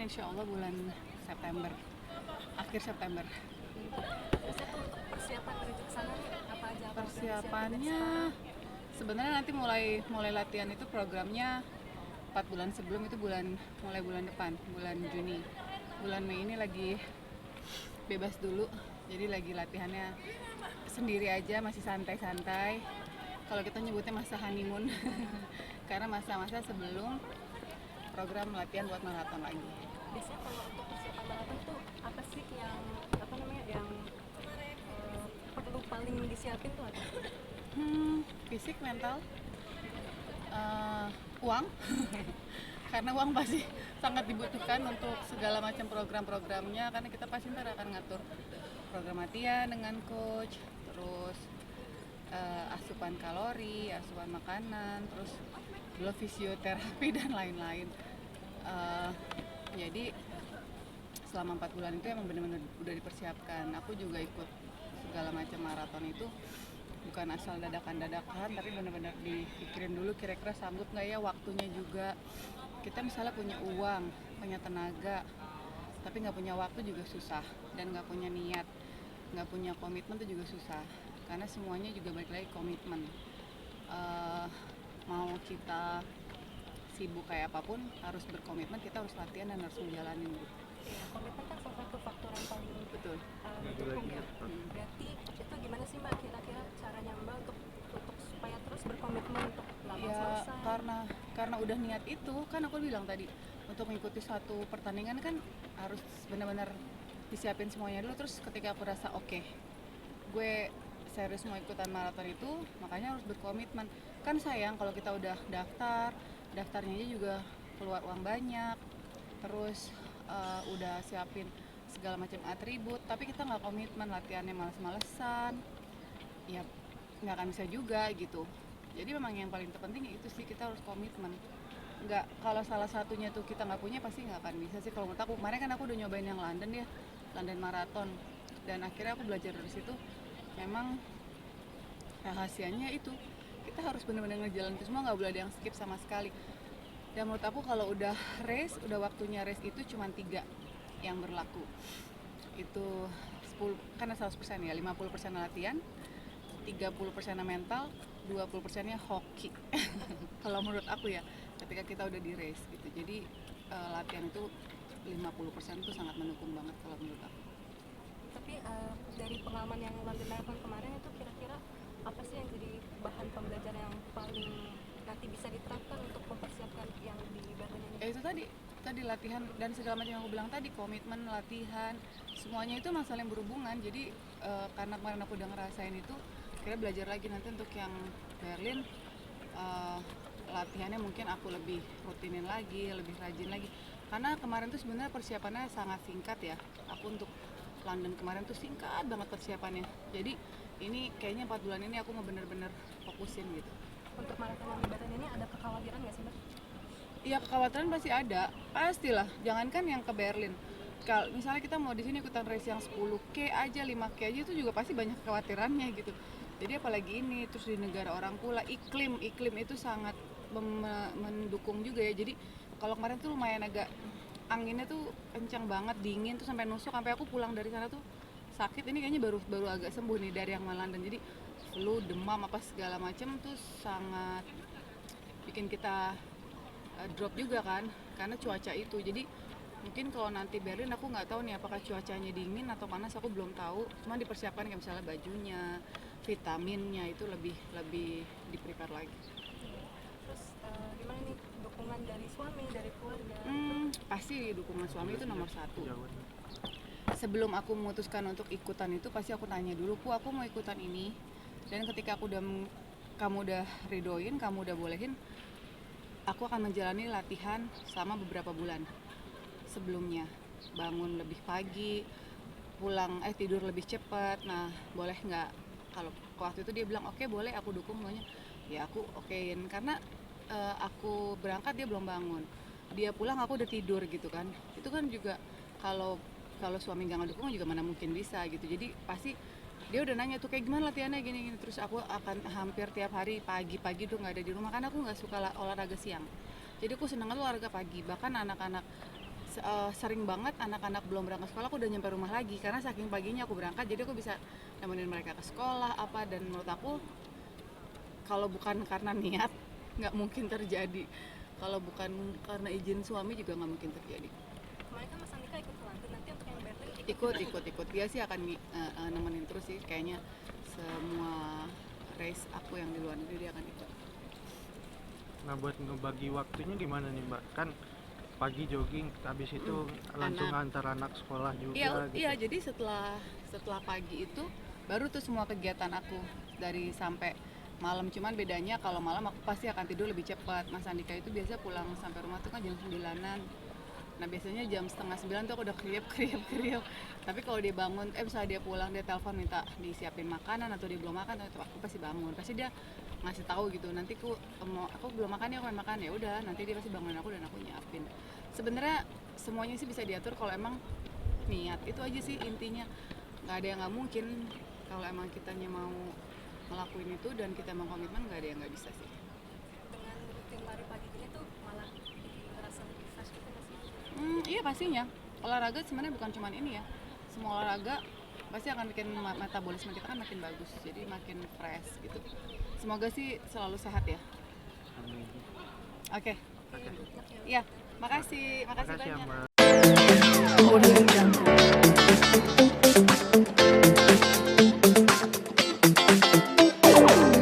insya Allah bulan September, akhir September. Biasanya tuh untuk persiapan menuju ke sana nih apa aja program disiapin dari Persiapannya sekarang? sebenarnya nanti mulai latihan itu programnya 4 bulan sebelum, itu mulai bulan depan, bulan Juni. Bulan Mei ini lagi bebas dulu, jadi lagi latihannya sendiri aja, masih santai-santai. Kalau kita nyebutnya masa honeymoon karena masa-masa sebelum program latihan buat maraton lagi. Biasanya kalau untuk persiapan maraton tuh apa sih yang apa namanya yang perlu paling disiapin tuh apa? Fisik, mental, eh, uang karena uang pasti sangat dibutuhkan untuk segala macam program-programnya, karena kita pasti ntar akan ngatur program latihan dengan coach, terus asupan kalori, asupan makanan, terus belum fisioterapi dan lain-lain. Eh, jadi selama 4 bulan itu emang benar-benar udah dipersiapkan. Aku juga ikut segala macam maraton itu bukan asal dadakan-dadakan, tapi benar-benar dipikirin dulu kira-kira sanggup nggak ya, waktunya juga. Kita misalnya punya uang, punya tenaga, tapi nggak punya waktu juga susah, dan nggak punya niat, nggak punya komitmen itu juga susah, karena semuanya juga balik lagi komitmen. Eh, Mau kita sibuk kayak apapun harus berkomitmen, kita harus latihan dan harus menjalanin gitu. Ya, komitmen kan salah satu faktor yang paling Betul. mendukung ya. Berarti itu gimana sih Mbak kira-kira caranya Mbak untuk supaya terus berkomitmen untuk nggak Ya malas-malasan? karena udah niat itu, kan aku bilang tadi untuk mengikuti satu pertandingan kan harus benar-benar disiapin semuanya dulu. Terus ketika aku rasa oke, gue serius mau ikutan maraton itu, makanya harus berkomitmen. Kan sayang kalau kita udah daftarnya aja juga keluar uang banyak, terus udah siapin segala macam atribut, tapi kita nggak komitmen, latihannya males-malesan, ya nggak akan bisa juga gitu. Jadi memang yang paling terpenting itu sih, kita harus komitmen. Nggak, kalau salah satunya tuh kita nggak punya, pasti nggak akan bisa sih kalau menurut aku. Kemarin kan aku udah nyobain yang London ya, London Marathon, dan akhirnya aku belajar dari situ. Memang rahasianya itu kita harus benar-benar ngejalanin itu semua, nggak boleh ada yang skip sama sekali. Dan menurut aku kalau udah race, udah waktunya race itu cuma 3 yang berlaku. Itu 10, karena 100% ya, 50% latihan, 30% mental, 20%-nya hoki. Kalau menurut aku ya, ketika kita udah di race gitu. Jadi latihan itu 50% itu sangat mendukung banget kalau menurut aku. Tapi dari pengalaman yang London Marathon kemarin itu kira-kira apa sih yang jadi bahan pembelajaran yang paling nanti bisa diterapkan untuk mempersiapkan yang di Berlin ini? Ya itu tadi latihan dan segala macam yang aku bilang tadi, komitmen, latihan, semuanya itu masalah yang berhubungan. Jadi karena kemarin aku udah ngerasain itu, kira belajar lagi nanti untuk yang Berlin. eh, Latihannya mungkin aku lebih rutinin lagi, lebih rajin lagi, karena kemarin tuh sebenarnya persiapannya sangat singkat ya. Aku untuk London kemarin tuh singkat banget persiapannya, jadi ini kayaknya 4 bulan ini aku bener-bener fokusin gitu. Untuk marathon yang di Berlin ini ada kekhawatiran nggak sih Mbak? Iya, kekhawatiran pasti ada, pastilah. Jangankan yang ke Berlin, kalau misalnya kita mau di sini ikutan race yang 10K aja, 5K aja, itu juga pasti banyak kekhawatirannya gitu. Jadi apalagi ini, terus di negara orang pula, iklim itu sangat mendukung juga ya. Jadi kalau kemarin tuh lumayan agak, anginnya tuh kencang banget, dingin tuh sampai nusuk, sampai aku pulang dari sana tuh sakit. Ini kayaknya baru agak sembuh nih dari yang London. Jadi flu, demam apa segala macam tuh sangat bikin kita drop juga kan, karena cuaca itu. Jadi mungkin kalau nanti Berlin aku nggak tahu nih apakah cuacanya dingin atau panas, aku belum tahu. Cuma dipersiapkan kayak misalnya bajunya, vitaminnya itu lebih lebih di prepare lagi. Terus gimana nih dukungan dari suami, dari keluarga? Pasti dukungan suami itu nomor satu. Sebelum aku memutuskan untuk ikutan itu, pasti aku tanya dulu, aku mau ikutan ini. Dan ketika kamu udah ridoin, kamu udah bolehin, aku akan menjalani latihan selama beberapa bulan sebelumnya. Bangun lebih pagi, tidur lebih cepat. Nah, boleh nggak? Kalau waktu itu dia bilang oke, boleh, aku dukung semuanya. Ya aku okein, karena aku berangkat dia belum bangun, dia pulang aku udah tidur gitu kan. Itu kan juga, kalau kalau suami nggak ngedukung juga mana mungkin bisa gitu. Jadi pasti dia udah nanya tuh kayak gimana latihannya gini-gini. Terus aku akan hampir tiap hari pagi-pagi tuh nggak ada di rumah, karena aku nggak suka olahraga siang. Jadi aku seneng olahraga pagi. Bahkan anak-anak sering banget anak-anak belum berangkat sekolah aku udah nyampe rumah lagi karena saking paginya aku berangkat, jadi aku bisa nemenin mereka ke sekolah apa. Dan menurut aku kalau bukan karena niat nggak mungkin terjadi, kalau bukan karena izin suami juga nggak mungkin terjadi. Kemarin kan Mas Andika ikut ke London, nanti untuk yang Berlin Ikut dia sih akan nemenin terus sih kayaknya, semua race aku yang di luar negeri dia akan ikut. Nah, buat ngebagi waktunya gimana nih Mbak? Kan pagi jogging, habis itu langsung antar anak sekolah juga Iya, gitu. iya, jadi setelah pagi itu baru tuh semua kegiatan aku dari sampai malam. Cuman bedanya kalau malam aku pasti akan tidur lebih cepat. Mas Andika itu biasa pulang sampai rumah tuh kan jam 9-an. Nah biasanya jam setengah 9 tuh aku udah kriep. Tapi kalau dia bangun, misalnya dia pulang, dia telepon minta disiapin makanan atau dia belum makan, tuh aku pasti bangun. Pasti dia ngasih tahu gitu, nanti aku belum makan ya, aku pengen makan, ya udah nanti dia pasti bangunin aku dan aku nyiapin. Sebenarnya semuanya sih bisa diatur kalau emang niat, itu aja sih intinya. Nggak ada yang nggak mungkin kalau emang kitanya mau ngelakuin itu dan kita mau komitmen, nggak ada yang nggak bisa sih. dengan rutin lari pagi gini tuh malah ngerasa lebih fresh gitu nggak sih? Iya pastinya. Olahraga sebenarnya bukan cuma ini ya. Semua olahraga pasti akan bikin metabolisme kita kan makin bagus, jadi makin fresh gitu. Semoga sih selalu sehat ya. Amin. Oke. Oke. Iya, makasih Makasih ya banyak. Mbak. Audio Jungle.